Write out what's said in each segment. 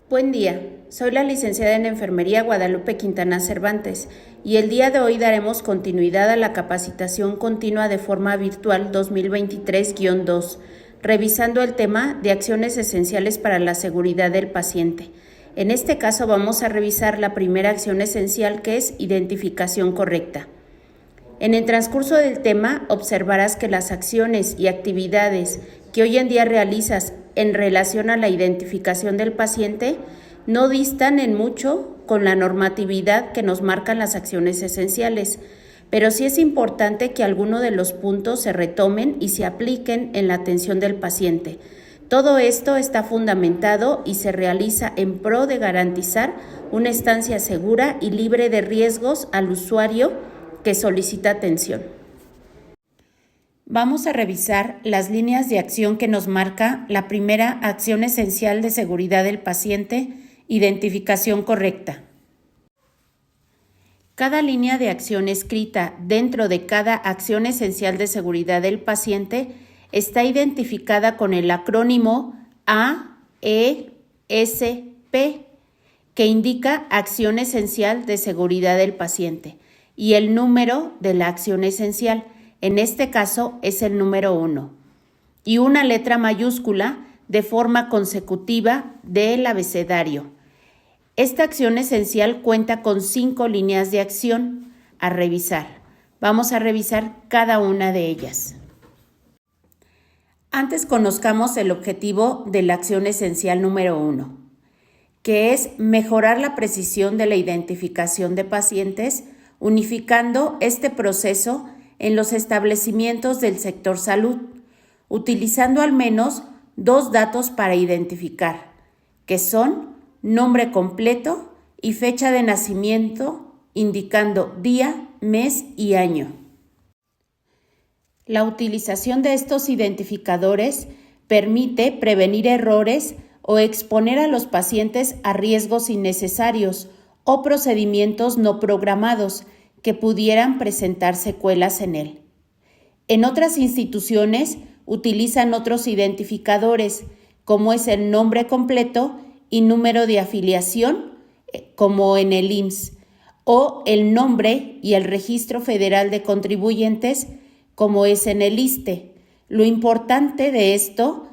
Buen día, soy la licenciada en Enfermería Guadalupe Quintana Cervantes y el día de hoy daremos continuidad a la capacitación continua de forma virtual 2023-2, revisando el tema de acciones esenciales para la seguridad del paciente. En este caso vamos a revisar la primera acción esencial, que es identificación correcta. En el transcurso del tema observarás que las acciones y actividades que hoy en día realizas en relación a la identificación del paciente no distan en mucho con la normatividad que nos marcan las acciones esenciales, pero sí es importante que algunos de los puntos se retomen y se apliquen en la atención del paciente. Todo esto está fundamentado y se realiza en pro de garantizar una estancia segura y libre de riesgos al usuario que solicita atención. Vamos a revisar las líneas de acción que nos marca la primera acción esencial de seguridad del paciente, identificación correcta. Cada línea de acción escrita dentro de cada acción esencial de seguridad del paciente está identificada con el acrónimo AESP, que indica acción esencial de seguridad del paciente, y el número de la acción esencial, en este caso es el número 1, y una letra mayúscula de forma consecutiva del abecedario. Esta acción esencial cuenta con 5 líneas de acción a revisar. Vamos a revisar cada una de ellas. Antes conozcamos el objetivo de la acción esencial número 1, que es mejorar la precisión de la identificación de pacientes, unificando este proceso en los establecimientos del sector salud, utilizando al menos 2 datos para identificar, que son nombre completo y fecha de nacimiento, indicando día, mes y año. La utilización de estos identificadores permite prevenir errores o exponer a los pacientes a riesgos innecesarios o procedimientos no programados que pudieran presentar secuelas en él. En otras instituciones utilizan otros identificadores, como es el nombre completo y número de afiliación, como en el IMSS, o el nombre y el Registro Federal de Contribuyentes, como es en el ISSSTE. Lo importante de esto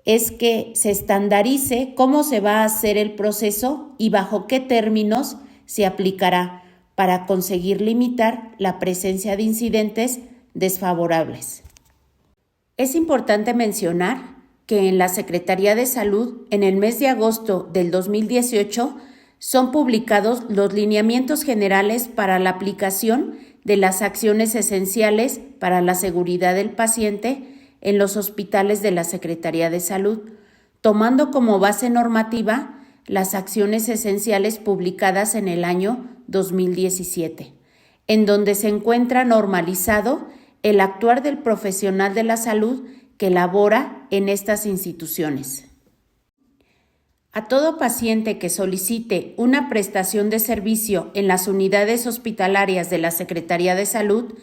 es que se estandarice cómo se va a hacer el proceso y bajo qué términos se aplicará para conseguir limitar la presencia de incidentes desfavorables. Es importante mencionar que en la Secretaría de Salud, en el mes de agosto del 2018, son publicados los lineamientos generales para la aplicación de las acciones esenciales para la seguridad del paciente en los hospitales de la Secretaría de Salud, tomando como base normativa las acciones esenciales publicadas en el año 2017, en donde se encuentra normalizado el actuar del profesional de la salud que labora en estas instituciones. A todo paciente que solicite una prestación de servicio en las unidades hospitalarias de la Secretaría de Salud,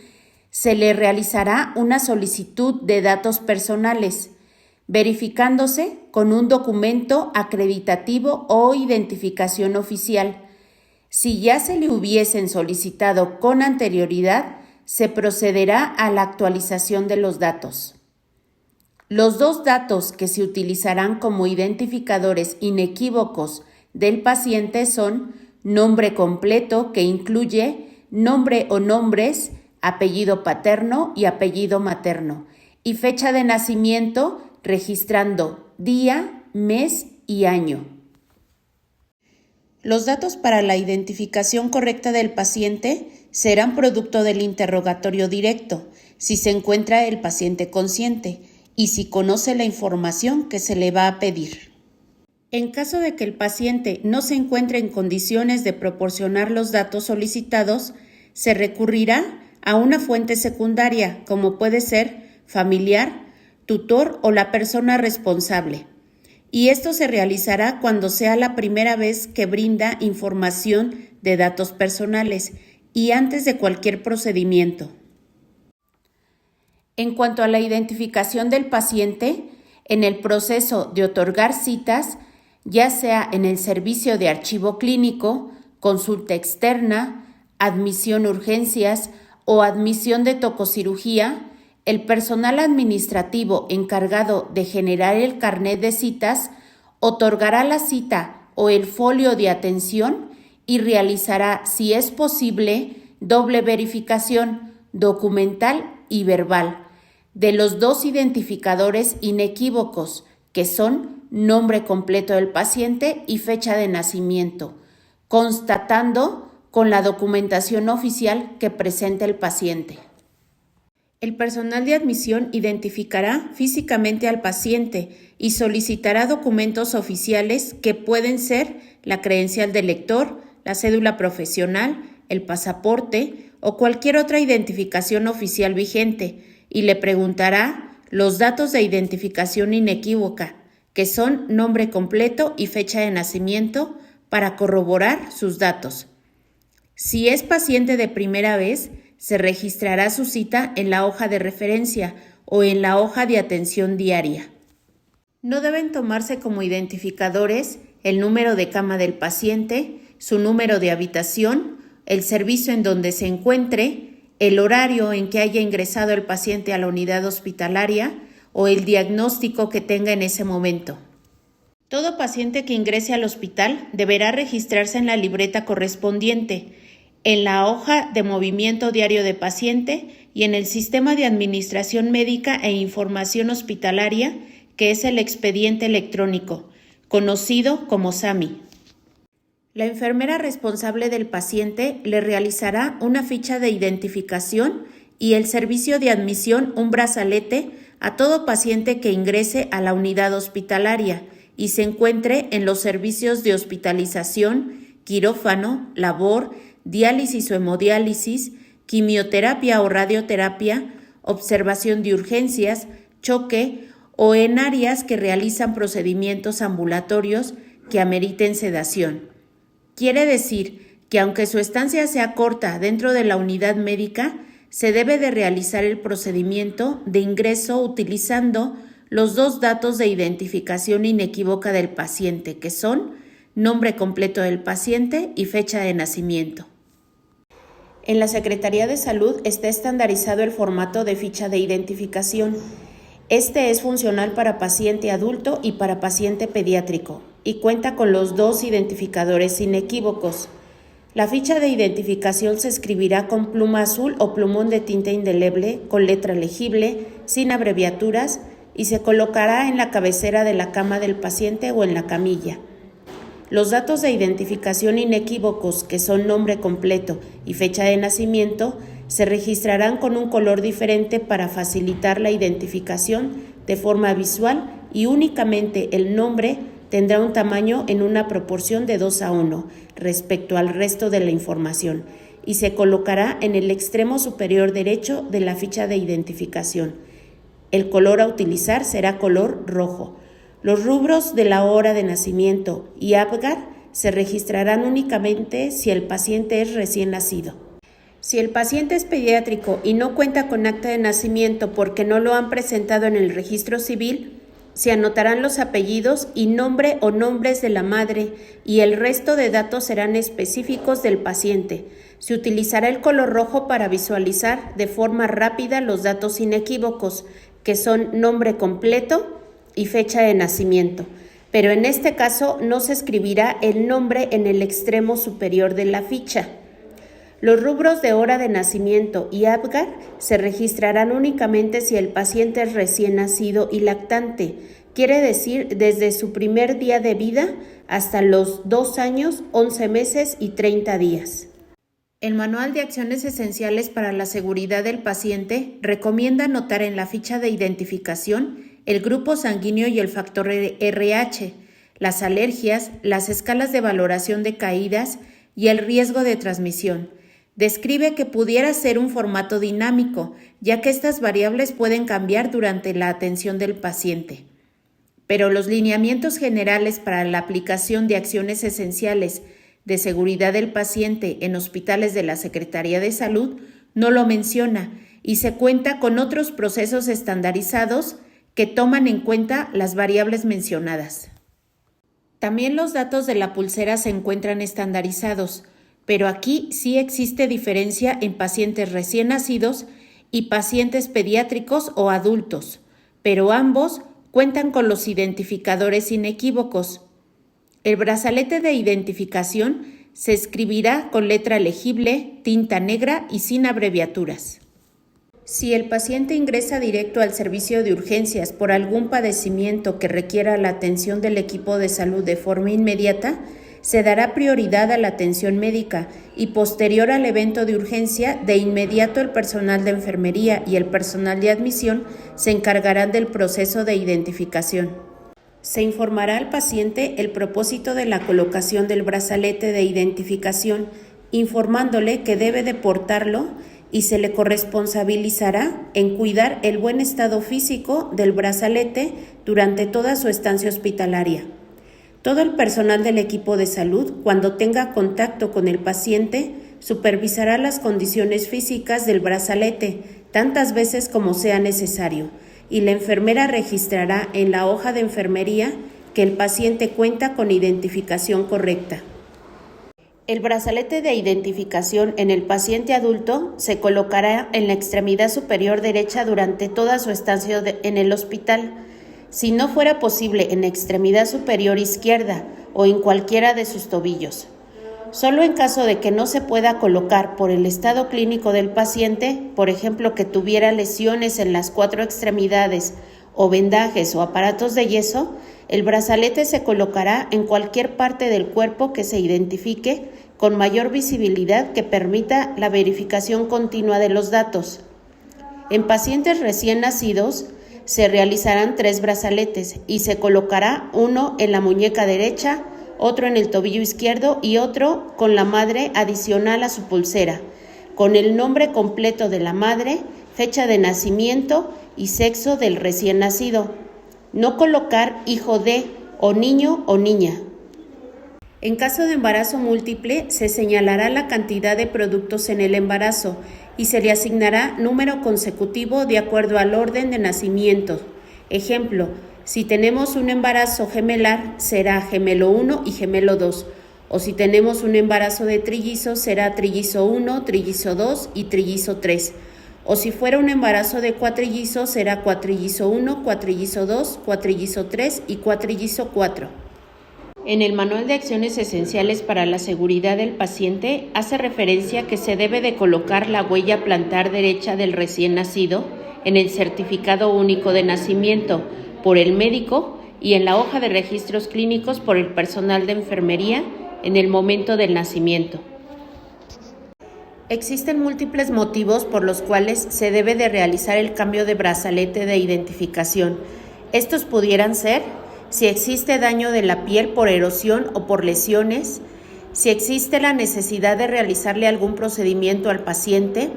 se le realizará una solicitud de datos personales, verificándose con un documento acreditativo o identificación oficial. Si ya se le hubiesen solicitado con anterioridad, se procederá a la actualización de los datos. Los 2 datos que se utilizarán como identificadores inequívocos del paciente son nombre completo, que incluye nombre o nombres, apellido paterno y apellido materno, y fecha de nacimiento registrando día, mes y año. Los datos para la identificación correcta del paciente serán producto del interrogatorio directo, si se encuentra el paciente consciente y si conoce la información que se le va a pedir. En caso de que el paciente no se encuentre en condiciones de proporcionar los datos solicitados, se recurrirá a una fuente secundaria, como puede ser familiar, tutor o la persona responsable. Y esto se realizará cuando sea la primera vez que brinda información de datos personales y antes de cualquier procedimiento. En cuanto a la identificación del paciente, en el proceso de otorgar citas, ya sea en el servicio de archivo clínico, consulta externa, admisión urgencias o admisión de tococirugía, el personal administrativo encargado de generar el carnet de citas otorgará la cita o el folio de atención y realizará, si es posible, doble verificación documental y verbal de los dos identificadores inequívocos, que son nombre completo del paciente y fecha de nacimiento, constatando con la documentación oficial que presenta el paciente. El personal de admisión identificará físicamente al paciente y solicitará documentos oficiales que pueden ser la credencial del lector, la cédula profesional, el pasaporte o cualquier otra identificación oficial vigente, y le preguntará los datos de identificación inequívoca, que son nombre completo y fecha de nacimiento, para corroborar sus datos. Si es paciente de primera vez, se registrará su cita en la hoja de referencia o en la hoja de atención diaria. No deben tomarse como identificadores el número de cama del paciente, su número de habitación, el servicio en donde se encuentre, el horario en que haya ingresado el paciente a la unidad hospitalaria o el diagnóstico que tenga en ese momento. Todo paciente que ingrese al hospital deberá registrarse en la libreta correspondiente, en la hoja de movimiento diario de paciente y en el sistema de administración médica e información hospitalaria, que es el expediente electrónico, conocido como SAMI. La enfermera responsable del paciente le realizará una ficha de identificación y el servicio de admisión un brazalete a todo paciente que ingrese a la unidad hospitalaria y se encuentre en los servicios de hospitalización, quirófano, labor, diálisis o hemodiálisis, quimioterapia o radioterapia, observación de urgencias, choque o en áreas que realizan procedimientos ambulatorios que ameriten sedación. Quiere decir que aunque su estancia sea corta dentro de la unidad médica, se debe de realizar el procedimiento de ingreso utilizando los dos datos de identificación inequívoca del paciente, que son nombre completo del paciente y fecha de nacimiento. En la Secretaría de Salud está estandarizado el formato de ficha de identificación. Este es funcional para paciente adulto y para paciente pediátrico y cuenta con los dos identificadores inequívocos. La ficha de identificación se escribirá con pluma azul o plumón de tinta indeleble, con letra legible, sin abreviaturas, y se colocará en la cabecera de la cama del paciente o en la camilla. Los datos de identificación inequívocos, que son nombre completo y fecha de nacimiento, se registrarán con un color diferente para facilitar la identificación de forma visual, y únicamente el nombre tendrá un tamaño en una proporción de 2:1 respecto al resto de la información y se colocará en el extremo superior derecho de la ficha de identificación. El color a utilizar será color rojo. Los rubros de la hora de nacimiento y APGAR se registrarán únicamente si el paciente es recién nacido. Si el paciente es pediátrico y no cuenta con acta de nacimiento porque no lo han presentado en el registro civil, se anotarán los apellidos y nombre o nombres de la madre y el resto de datos serán específicos del paciente. Se utilizará el color rojo para visualizar de forma rápida los datos inequívocos, que son nombre completo y fecha de nacimiento, pero en este caso no se escribirá el nombre en el extremo superior de la ficha. Los rubros de hora de nacimiento y APGAR se registrarán únicamente si el paciente es recién nacido y lactante, quiere decir desde su primer día de vida hasta los 2 años, 11 meses y 30 días. El Manual de Acciones Esenciales para la Seguridad del Paciente recomienda anotar en la ficha de identificación el grupo sanguíneo y el factor RH, las alergias, las escalas de valoración de caídas y el riesgo de transmisión. Describe que pudiera ser un formato dinámico, ya que estas variables pueden cambiar durante la atención del paciente. Pero los lineamientos generales para la aplicación de acciones esenciales de seguridad del paciente en hospitales de la Secretaría de Salud no lo menciona y se cuenta con otros procesos estandarizados que toman en cuenta las variables mencionadas. También los datos de la pulsera se encuentran estandarizados, pero aquí sí existe diferencia en pacientes recién nacidos y pacientes pediátricos o adultos, pero ambos cuentan con los identificadores inequívocos. El brazalete de identificación se escribirá con letra legible, tinta negra y sin abreviaturas. Si el paciente ingresa directo al servicio de urgencias por algún padecimiento que requiera la atención del equipo de salud de forma inmediata, se dará prioridad a la atención médica y posterior al evento de urgencia, de inmediato el personal de enfermería y el personal de admisión se encargarán del proceso de identificación. Se informará al paciente el propósito de la colocación del brazalete de identificación, informándole que debe de portarlo y se le corresponsabilizará en cuidar el buen estado físico del brazalete durante toda su estancia hospitalaria. Todo el personal del equipo de salud, cuando tenga contacto con el paciente, supervisará las condiciones físicas del brazalete tantas veces como sea necesario, y la enfermera registrará en la hoja de enfermería que el paciente cuenta con identificación correcta. El brazalete de identificación en el paciente adulto se colocará en la extremidad superior derecha durante toda su estancia en el hospital. Si no fuera posible, en la extremidad superior izquierda o en cualquiera de sus tobillos. Solo en caso de que no se pueda colocar por el estado clínico del paciente, por ejemplo que tuviera lesiones en las 4 extremidades o vendajes o aparatos de yeso, el brazalete se colocará en cualquier parte del cuerpo que se identifique con mayor visibilidad que permita la verificación continua de los datos. En pacientes recién nacidos se realizarán 3 brazaletes y se colocará uno en la muñeca derecha, otro en el tobillo izquierdo y otro con la madre adicional a su pulsera, con el nombre completo de la madre, fecha de nacimiento y sexo del recién nacido. No colocar hijo de o niño o niña. En caso de embarazo múltiple, se señalará la cantidad de productos en el embarazo y se le asignará número consecutivo de acuerdo al orden de nacimiento. Ejemplo, si tenemos un embarazo gemelar, será gemelo 1 y gemelo 2. O si tenemos un embarazo de trillizos, será trillizo 1, trillizo 2 y trillizo 3. O si fuera un embarazo de cuatrillizos, será cuatrillizo 1, cuatrillizo 2, cuatrillizo 3 y cuatrillizo 4. En el Manual de Acciones Esenciales para la Seguridad del Paciente hace referencia que se debe de colocar la huella plantar derecha del recién nacido en el certificado único de nacimiento por el médico y en la hoja de registros clínicos por el personal de enfermería en el momento del nacimiento. Existen múltiples motivos por los cuales se debe de realizar el cambio de brazalete de identificación. Estos pudieran ser si existe daño de la piel por erosión o por lesiones, si existe la necesidad de realizarle algún procedimiento al paciente,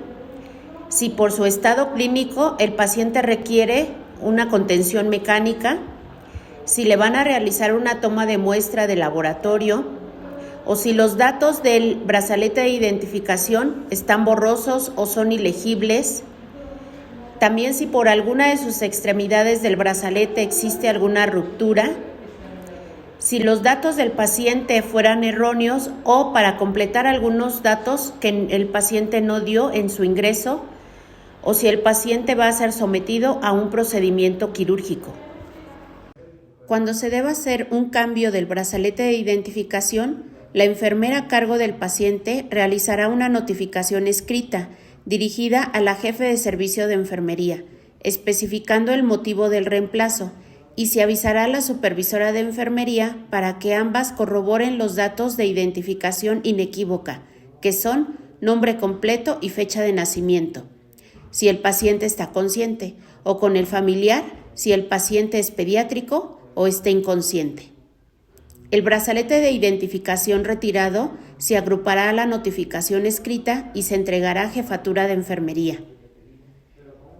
si por su estado clínico el paciente requiere una contención mecánica, si le van a realizar una toma de muestra de laboratorio, o si los datos del brazalete de identificación están borrosos o son ilegibles. También si por alguna de sus extremidades del brazalete existe alguna ruptura, si los datos del paciente fueran erróneos o para completar algunos datos que el paciente no dio en su ingreso, o si el paciente va a ser sometido a un procedimiento quirúrgico. Cuando se deba hacer un cambio del brazalete de identificación, la enfermera a cargo del paciente realizará una notificación escrita dirigida a la jefe de servicio de enfermería, especificando el motivo del reemplazo, y se avisará a la supervisora de enfermería para que ambas corroboren los datos de identificación inequívoca, que son nombre completo y fecha de nacimiento, si el paciente está consciente, o con el familiar, si el paciente es pediátrico o está inconsciente. El brazalete de identificación retirado se agrupará a la notificación escrita y se entregará a jefatura de enfermería.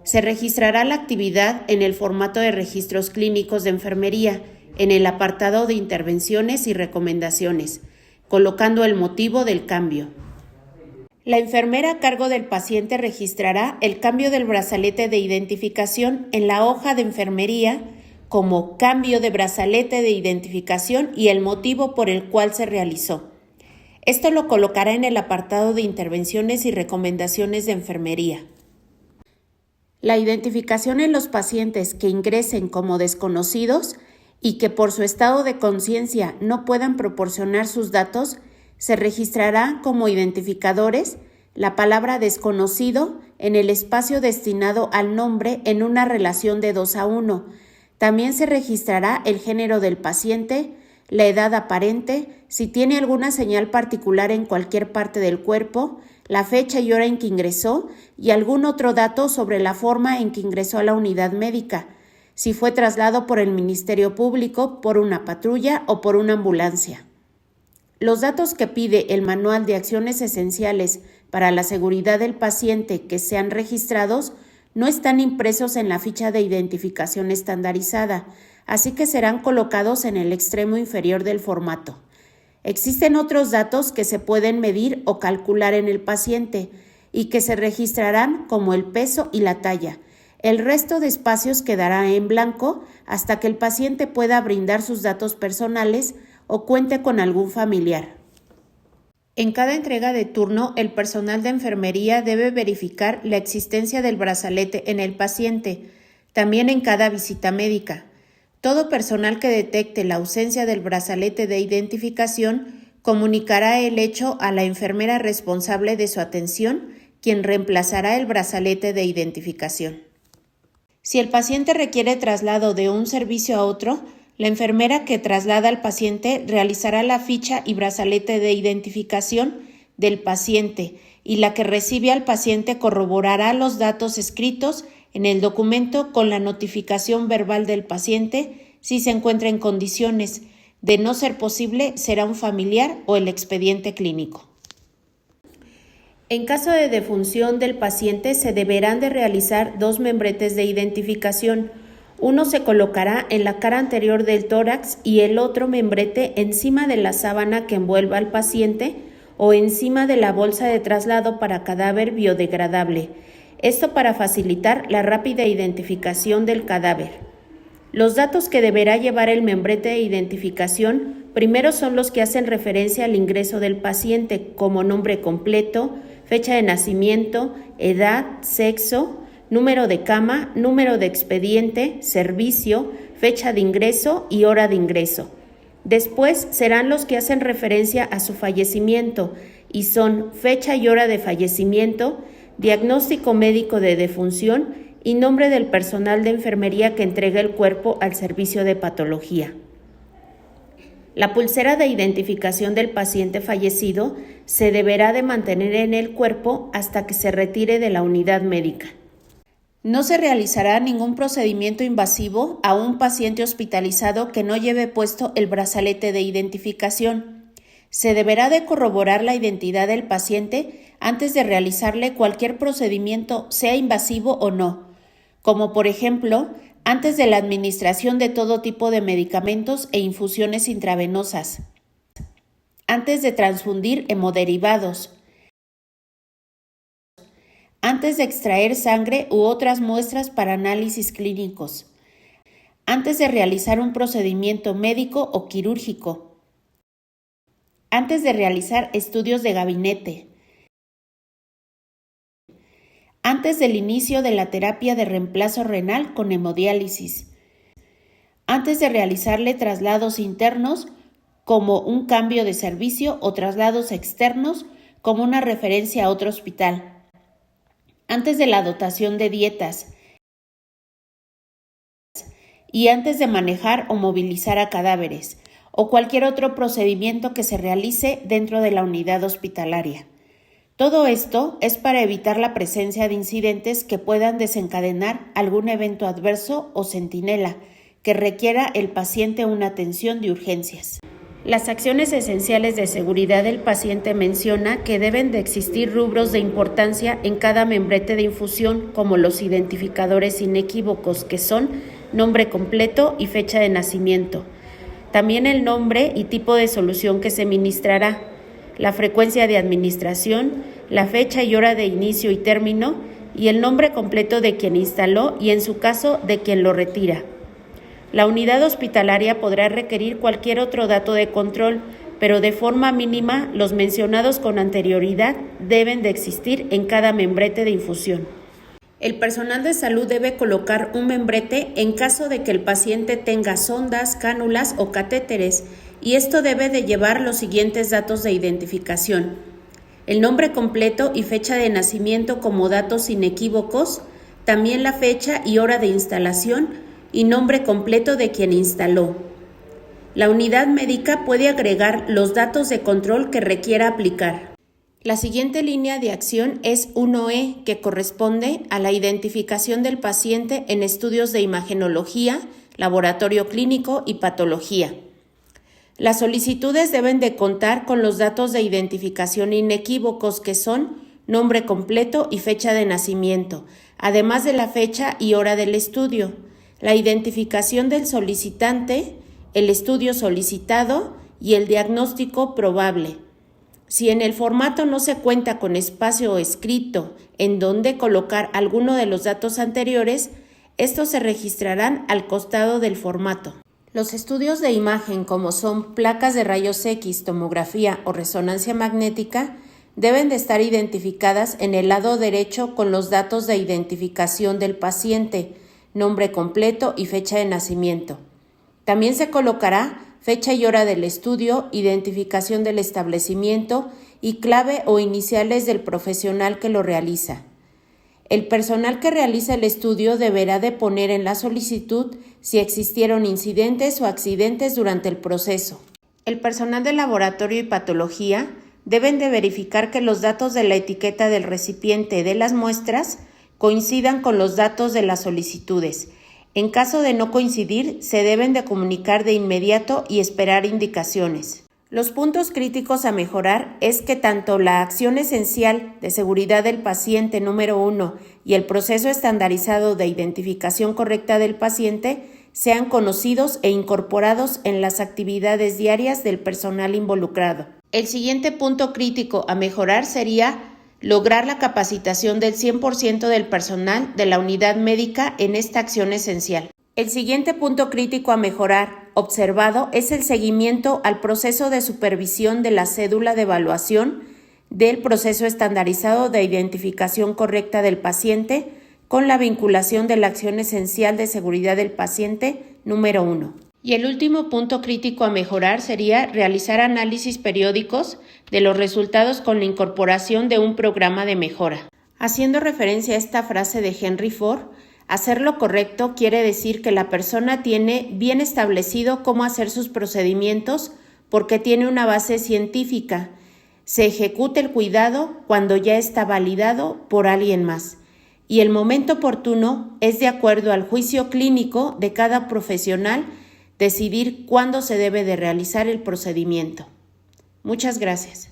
Se registrará la actividad en el formato de registros clínicos de enfermería, en el apartado de intervenciones y recomendaciones, colocando el motivo del cambio. La enfermera a cargo del paciente registrará el cambio del brazalete de identificación en la hoja de enfermería como cambio de brazalete de identificación y el motivo por el cual se realizó. Esto lo colocará en el apartado de intervenciones y recomendaciones de enfermería. La identificación en los pacientes que ingresen como desconocidos y que por su estado de conciencia no puedan proporcionar sus datos, se registrará como identificadores la palabra desconocido en el espacio destinado al nombre en una relación de 2:1. También se registrará el género del paciente, la edad aparente, si tiene alguna señal particular en cualquier parte del cuerpo, la fecha y hora en que ingresó y algún otro dato sobre la forma en que ingresó a la unidad médica, si fue traslado por el Ministerio Público, por una patrulla o por una ambulancia. Los datos que pide el Manual de Acciones Esenciales para la Seguridad del Paciente que sean registrados no están impresos en la ficha de identificación estandarizada, así que serán colocados en el extremo inferior del formato. Existen otros datos que se pueden medir o calcular en el paciente y que se registrarán como el peso y la talla. El resto de espacios quedará en blanco hasta que el paciente pueda brindar sus datos personales o cuente con algún familiar. En cada entrega de turno, el personal de enfermería debe verificar la existencia del brazalete en el paciente, también en cada visita médica. Todo personal que detecte la ausencia del brazalete de identificación comunicará el hecho a la enfermera responsable de su atención, quien reemplazará el brazalete de identificación. Si el paciente requiere traslado de un servicio a otro, la enfermera que traslada al paciente realizará la ficha y brazalete de identificación del paciente y la que recibe al paciente corroborará los datos escritos en el documento con la notificación verbal del paciente si se encuentra en condiciones. De no ser posible, será un familiar o el expediente clínico. En caso de defunción del paciente, se deberán de realizar 2 membretes de identificación. Uno se colocará en la cara anterior del tórax y el otro membrete encima de la sábana que envuelva al paciente o encima de la bolsa de traslado para cadáver biodegradable. Esto para facilitar la rápida identificación del cadáver. Los datos que deberá llevar el membrete de identificación primero son los que hacen referencia al ingreso del paciente, como nombre completo, fecha de nacimiento, edad, sexo, número de cama, número de expediente, servicio, fecha de ingreso y hora de ingreso. Después serán los que hacen referencia a su fallecimiento y son fecha y hora de fallecimiento, diagnóstico médico de defunción y nombre del personal de enfermería que entrega el cuerpo al servicio de patología. La pulsera de identificación del paciente fallecido se deberá de mantener en el cuerpo hasta que se retire de la unidad médica. No se realizará ningún procedimiento invasivo a un paciente hospitalizado que no lleve puesto el brazalete de identificación. Se deberá de corroborar la identidad del paciente antes de realizarle cualquier procedimiento, sea invasivo o no, como por ejemplo, antes de la administración de todo tipo de medicamentos e infusiones intravenosas, antes de transfundir hemoderivados, antes de extraer sangre u otras muestras para análisis clínicos, antes de realizar un procedimiento médico o quirúrgico, antes de realizar estudios de gabinete, antes del inicio de la terapia de reemplazo renal con hemodiálisis, antes de realizarle traslados internos como un cambio de servicio o traslados externos como una referencia a otro hospital, antes de la dotación de dietas y antes de manejar o movilizar a cadáveres o cualquier otro procedimiento que se realice dentro de la unidad hospitalaria. Todo esto es para evitar la presencia de incidentes que puedan desencadenar algún evento adverso o centinela que requiera el paciente una atención de urgencias. Las acciones esenciales de seguridad del paciente menciona que deben de existir rubros de importancia en cada membrete de infusión, como los identificadores inequívocos que son nombre completo y fecha de nacimiento. También el nombre y tipo de solución que se ministrará, la frecuencia de administración, la fecha y hora de inicio y término y el nombre completo de quien instaló y en su caso de quien lo retira. La unidad hospitalaria podrá requerir cualquier otro dato de control, pero de forma mínima los mencionados con anterioridad deben de existir en cada membrete de infusión. El personal de salud debe colocar un membrete en caso de que el paciente tenga sondas, cánulas o catéteres, y esto debe de llevar los siguientes datos de identificación: el nombre completo y fecha de nacimiento como datos inequívocos, también la fecha y hora de instalación y nombre completo de quien instaló. La unidad médica puede agregar los datos de control que requiera aplicar. La siguiente línea de acción es 1E, que corresponde a la identificación del paciente en estudios de imagenología, laboratorio clínico y patología. Las solicitudes deben de contar con los datos de identificación inequívocos, que son nombre completo y fecha de nacimiento, además de la fecha y hora del estudio, la identificación del solicitante, el estudio solicitado y el diagnóstico probable. Si en el formato no se cuenta con espacio escrito en donde colocar alguno de los datos anteriores, estos se registrarán al costado del formato. Los estudios de imagen, como son placas de rayos X, tomografía o resonancia magnética, deben de estar identificadas en el lado derecho con los datos de identificación del paciente, nombre completo y fecha de nacimiento. También se colocará fecha y hora del estudio, identificación del establecimiento y clave o iniciales del profesional que lo realiza. El personal que realiza el estudio deberá de poner en la solicitud si existieron incidentes o accidentes durante el proceso. El personal de laboratorio y patología deben de verificar que los datos de la etiqueta del recipiente de las muestras coincidan con los datos de las solicitudes. En caso de no coincidir, se deben de comunicar de inmediato y esperar indicaciones. Los puntos críticos a mejorar es que tanto la acción esencial de seguridad del paciente número 1 y el proceso estandarizado de identificación correcta del paciente sean conocidos e incorporados en las actividades diarias del personal involucrado. El siguiente punto crítico a mejorar sería lograr la capacitación del 100% del personal de la unidad médica en esta acción esencial. El siguiente punto crítico a mejorar observado es el seguimiento al proceso de supervisión de la cédula de evaluación del proceso estandarizado de identificación correcta del paciente con la vinculación de la acción esencial de seguridad del paciente número 1. Y el último punto crítico a mejorar sería realizar análisis periódicos de los resultados con la incorporación de un programa de mejora. Haciendo referencia a esta frase de Henry Ford, hacer lo correcto quiere decir que la persona tiene bien establecido cómo hacer sus procedimientos porque tiene una base científica. Se ejecuta el cuidado cuando ya está validado por alguien más. Y el momento oportuno es, de acuerdo al juicio clínico de cada profesional, decidir cuándo se debe de realizar el procedimiento. Muchas gracias.